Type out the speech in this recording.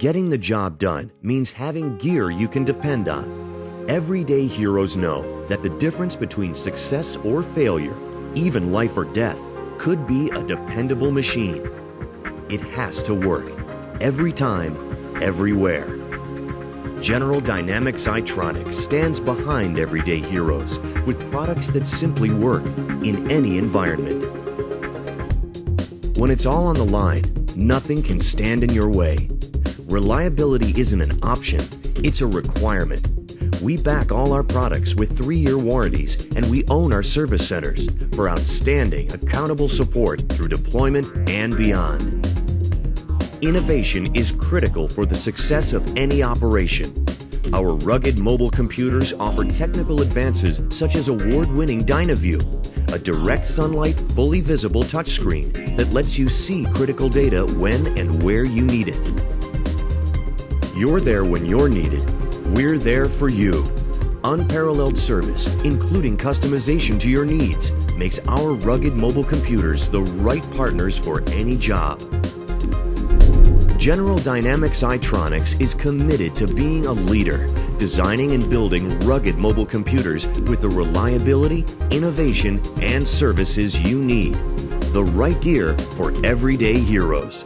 Getting the job done means having gear you can depend on. Everyday heroes know that the difference between success or failure, even life or death, could be a dependable machine. It has to work, every time, everywhere. General Dynamics Itronix stands behind everyday heroes with products that simply work in any environment. When it's all on the line, nothing can stand in your way. Reliability isn't an option, it's a requirement. We back all our products with 3-year warranties, and we own our service centers for outstanding, accountable support through deployment and beyond. Innovation is critical for the success of any operation. Our rugged mobile computers offer technical advances such as award-winning DynaView, a direct sunlight, fully visible touchscreen that lets you see critical data when and where you need it. You're there when you're needed. We're there for you. Unparalleled service, including customization to your needs, makes our rugged mobile computers the right partners for any job. General Dynamics Itronix is committed to being a leader, designing and building rugged mobile computers with the reliability, innovation, and services you need. The right gear for everyday heroes.